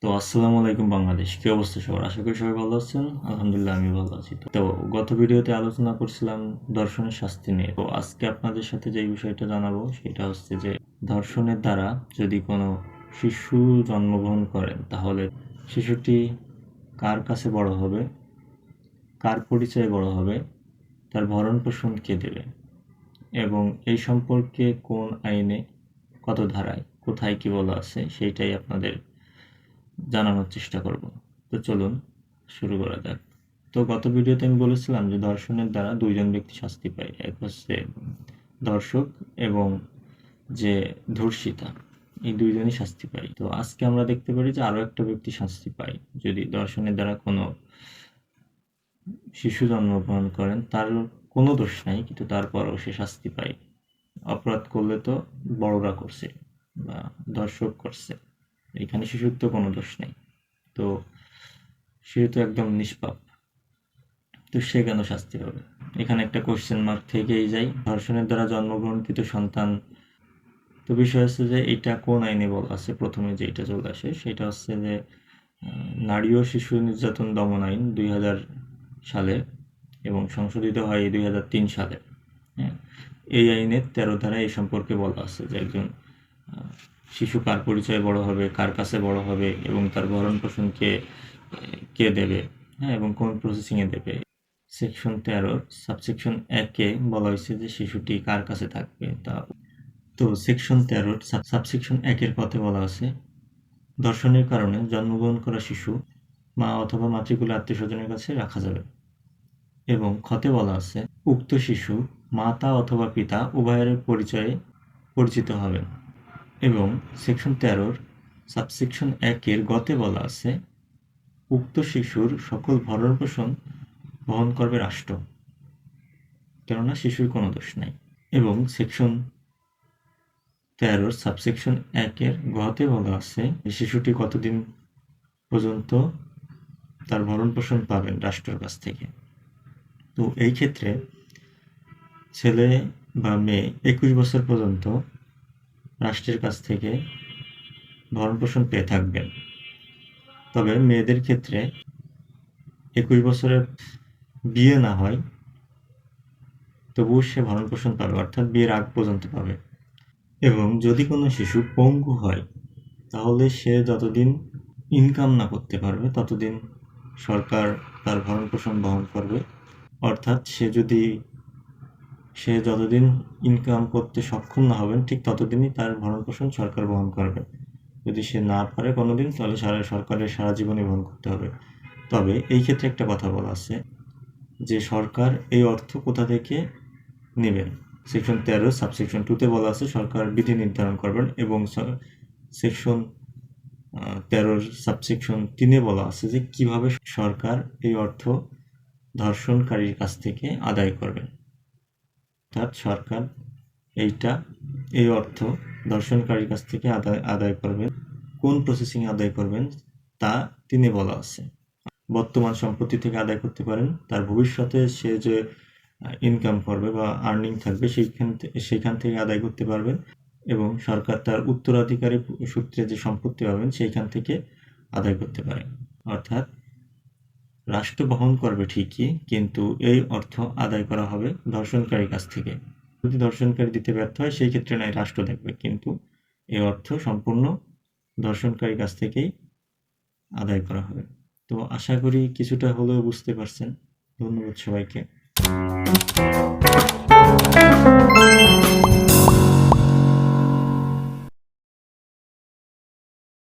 তো আসসালামু আলাইকুম বাংলাদেশ, কি অবস্থা সবার? আশা করি সবাই ভালো আছেন। আলহামদুলিল্লাহ আমি ভালো আছি। তো গত ভিডিওতে আলোচনা করছিলাম ধর্ষণের শাস্তি নিয়ে। তো আজকে আপনাদের সাথে যে বিষয়টা জানাবো সেটা হচ্ছে যে ধর্ষণের দ্বারা যদি কোনো শিশু জন্মগ্রহণ করেন তাহলে শিশুটি কার কাছে বড় হবে, কার পরিচয়ে বড় হবে, তার ভরণ পোষণ কে দেবে এবং এই সম্পর্কে কোন আইনে কত ধারায় কোথায় কি বলা আছে সেইটাই আপনাদের জানানোর চেষ্টা করব। তো চলুন শুরু করা যাক। তো গত ভিডিওতে আমি বলেছিলাম যে ধর্ষণের দ্বারা দুইজন ব্যক্তি শাস্তি পায়, এক হচ্ছে ধর্ষক এবং যে ধর্ষিতা, এই দুইজনই শাস্তি পায়। তো আজকে আমরা দেখতে পারি যে আরো একটা ব্যক্তি শাস্তি পায় যদি ধর্ষণের দ্বারা কোনো শিশু জন্মগ্রহণ করেন, তার কোনো দোষ নাই কিন্তু তারপরও সে শাস্তি পায়। অপরাধ করলে তো বড়রা করছে বা ধর্ষক করছে, এখানে শিশুর তো কোনো দোষ নেই, তো সে তো একদম নিষ্পাপ, তো সে কেন শাস্তি পাবে? এখানে একটা কোশ্চেন মার্ক থেকেই যায়। ধর্ষণের দ্বারা জন্মগ্রহণকৃত সন্তান, তো বিষয় হচ্ছে যে এটা কোন আইনে বলা আছে, প্রথমে যেটা চলে আসে সেটা হচ্ছে যে নারী ও শিশু নির্যাতন দমন আইন 2000 সালে এবং সংশোধিত হয় 2003 সালে। হ্যাঁ, এই আইনের 13 ধারায় এই সম্পর্কে বলা আছে যে একজন শিশু কার পরিচয়ে বড় হবে, কার কাছে বড় হবে এবং তার ভরণ পোষণ কে দেবে, হ্যাঁ, এবং কোন প্রসেসিংয়ে দেবে। সেকশন 13 সাবসেকশন 1-এ বলা হয়েছে যে শিশুটি কার কাছে থাকবে। তো সেকশন 13 সাবসেকশন 1-এর পথে বলা আছে ধর্ষণের কারণে জন্মগ্রহণ করা শিশু মা অথবা মাতৃকুল আত্মীয়-স্বজনের কাছে রাখা যাবে এবং খতে বলা আছে উক্ত শিশু মাতা অথবা পিতা উভয়ের পরিচয়ে পরিচিত হবেন। এবং সেকশন 13 সাবসেকশন 1-এর গতে বলা আছে উক্ত শিশুর সকল ভরণ পোষণ বহন করবে রাষ্ট্র, কেননা শিশুর কোনো দোষ নাই। এবং সেকশন 13 সাবসেকশন 1-এর গতে বলা আছে শিশুটি কতদিন পর্যন্ত তার ভরণ পোষণ পাবেন রাষ্ট্রের কাছ থেকে। তো এই ক্ষেত্রে ছেলে বা মেয়ে 21 বছর পর্যন্ত রাষ্ট্রের কাছ থেকে ভরণ পোষণ পেয়ে থাকবেন। তবে মেয়েদের ক্ষেত্রে 21 বছরের বিয়ে না হয় তবুও সে ভরণ পোষণ পাবে, অর্থাৎ বিয়ের আগ পর্যন্ত পাবে। এবং যদি কোনো শিশু পঙ্গু হয় তাহলে সে যতদিন ইনকাম না করতে পারবে ততদিন সরকার তার ভরণ পোষণ বহন করবে। অর্থাৎ সে যতদিন ইনকাম করতে সক্ষম না হবেন ঠিক ততদিনই তার ভরণ পোষণ সরকার বহন করবে। যদি সে না পারে কোনোদিন তাহলে সরকারের সারা জীবনই বহন করতে হবে। তবে এই ক্ষেত্রে একটা কথা বলা আছে যে সরকার এই অর্থ কোথা থেকে নেবেন। সেকশন 13 সাবসেকশন 2-তে বলা আছে সরকার বিধি নির্ধারণ করবেন এবং সেকশন 13 সাবসেকশন 3-এ বলা আছে যে কিভাবে সরকার এই অর্থ ধর্ষণকারীর কাছ থেকে আদায় করবেন। অর্থাৎ সরকার এই অর্থ ধর্ষণকারীর কাছ থেকে আদায় করবেন, কোন প্রসেসিংয়ে আদায় করবেন তা 3-এ বলা আছে। বর্তমান সম্পত্তি থেকে আদায় করতে পারেন, তার ভবিষ্যতে সে যে ইনকাম করবে বা আর্নিং থাকবে সেইখান থেকে আদায় করতে পারবেন এবং সরকার তার উত্তরাধিকারী সূত্রে যে সম্পত্তি পাবেন সেইখান থেকে আদায় করতে পারে। অর্থাৎ রাষ্ট্র বহন করবে ঠিকই, কিন্তু এই অর্থ আদায় করা হবে ধর্ষণকারীর কাছ থেকে। যদি ধর্ষণকারী দিতে ব্যর্থ হয় সেই ক্ষেত্রে নয় রাষ্ট্র দেখবে, কিন্তু এই অর্থ সম্পূর্ণ ধর্ষণকারীর কাছ থেকেই আদায় করা হবে। তো আশা করি কিছুটা হলেও বুঝতে পারছেন। ধন্যবাদ সবাইকে।